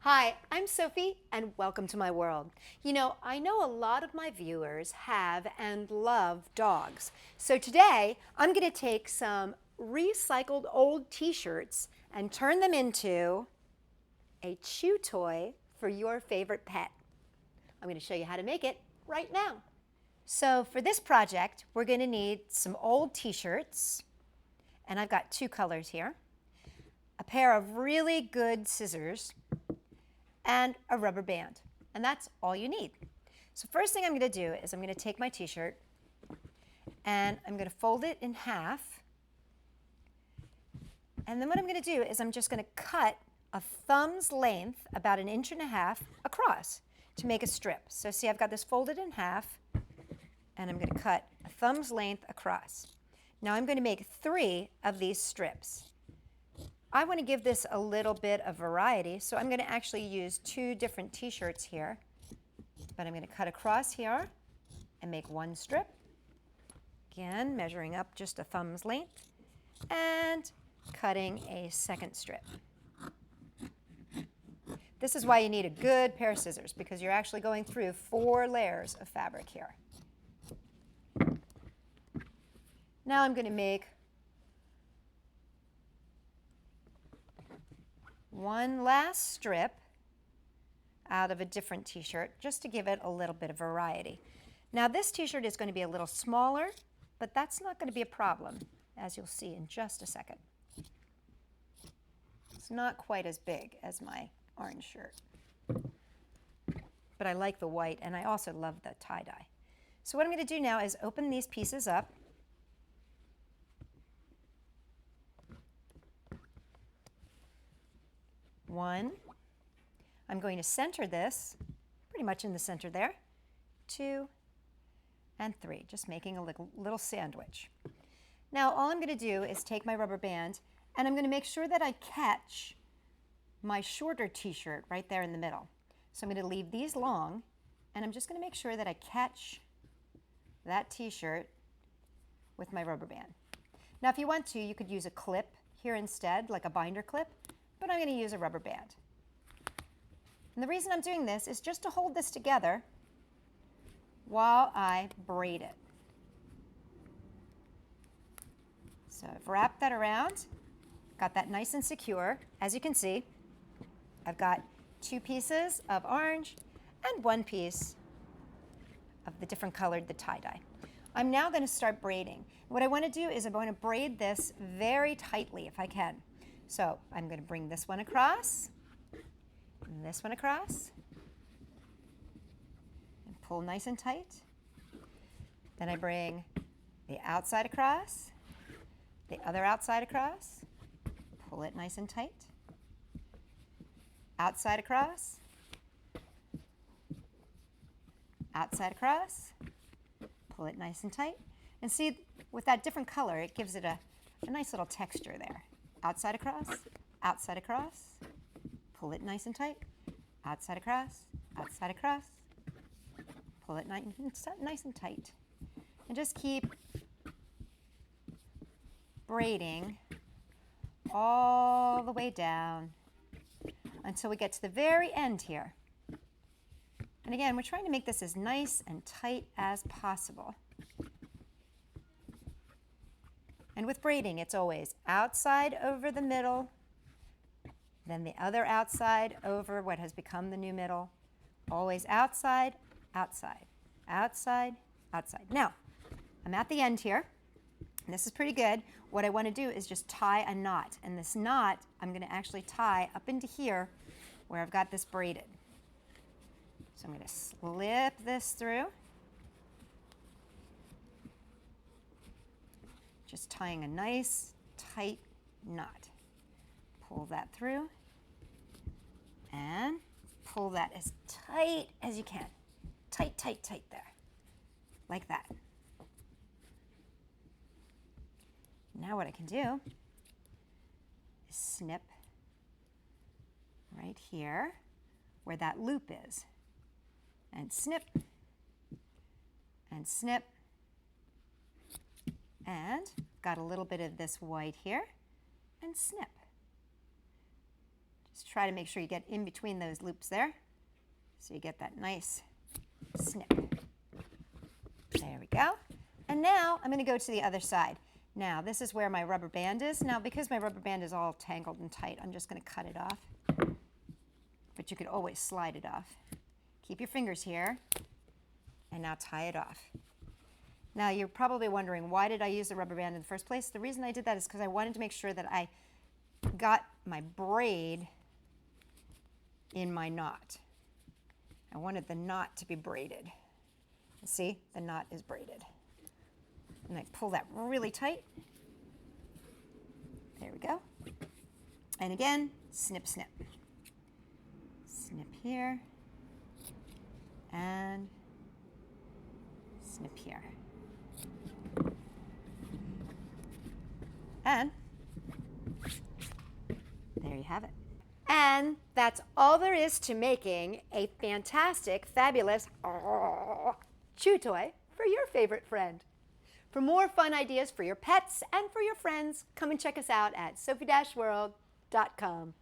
Hi, I'm Sophie, and welcome to my world. I know a lot of my viewers have and love dogs. So today, I'm going to take some recycled old t-shirts and turn them into a chew toy for your favorite pet. I'm going to show you how to make it right now. So for this project, we're going to need some old t-shirts, and I've got two colors here, a pair of really good scissors, and a rubber band. And that's all you need. So first thing I'm going to do is I'm going to take my t-shirt and I'm going to fold it in half. And then what I'm going to do is I'm just going to cut a thumb's length, about 1.5 inches across to make a strip. So see, I've got this folded in half and I'm going to cut a thumb's length across. Now I'm going to make 3 of these strips. I want to give this a little bit of variety, so I'm going to actually use 2 different t-shirts here. But I'm going to cut across here and make 1 strip. Again, measuring up just a thumb's length and cutting a second strip. This is why you need a good pair of scissors, because you're actually going through 4 layers of fabric here. Now I'm going to make 1 last strip out of a different t-shirt just to give it a little bit of variety. Now this t-shirt is going to be a little smaller, but that's not going to be a problem, as you'll see in just a second. It's not quite as big as my orange shirt, but I like the white and I also love the tie-dye. So what I'm going to do now is open these pieces up. One, I'm going to center this pretty much in the center there. 2 and 3, just making a little sandwich. Now all I'm going to do is take my rubber band and I'm going to make sure that I catch my shorter t-shirt right there in the middle. So I'm going to leave these long and I'm just going to make sure that I catch that t-shirt with my rubber band. Now if you want to, you could use a clip here instead, like a binder clip, but I'm going to use a rubber band. And the reason I'm doing this is just to hold this together while I braid it. So I've wrapped that around, got that nice and secure. As you can see, I've got 2 pieces of orange and 1 piece of the different colored, the tie-dye. I'm now going to start braiding. What I want to do is I'm going to braid this very tightly if I can. So I'm going to bring this one across, and this one across, and pull nice and tight. Then I bring the outside across, the other outside across, pull it nice and tight, outside across, outside across, pull it nice and tight. And see, with that different color, it gives it a nice little texture there. Outside across, pull it nice and tight, outside across, pull it nice and tight. And just keep braiding all the way down until we get to the very end here. And again, we're trying to make this as nice and tight as possible. And with braiding, it's always outside over the middle, then the other outside over what has become the new middle. Always outside, outside, outside, outside. Now, I'm at the end here, and this is pretty good. What I want to do is just tie a knot. And this knot, I'm going to actually tie up into here where I've got this braided. So I'm going to slip this through. Just tying a nice, tight knot. Pull that through and pull that as tight as you can. Tight, tight, tight there. Like that. Now what I can do is snip right here where that loop is. And snip, and snip, and got a little bit of this white here, and snip. Just try to make sure you get in between those loops there, so you get that nice snip. There we go. And now I'm going to go to the other side. Now this is where my rubber band is. Now because my rubber band is all tangled and tight, I'm just going to cut it off. But you could always slide it off. Keep your fingers here, and now tie it off. Now you're probably wondering, why did I use the rubber band in the first place? The reason I did that is because I wanted to make sure that I got my braid in my knot. I wanted the knot to be braided. See, the knot is braided. And I pull that really tight. There we go. And again, snip, snip. Snip here. And snip here. And there you have it. And that's all there is to making a fantastic, fabulous chew toy for your favorite friend. For more fun ideas for your pets and for your friends, come and check us out at Sophie-World.com.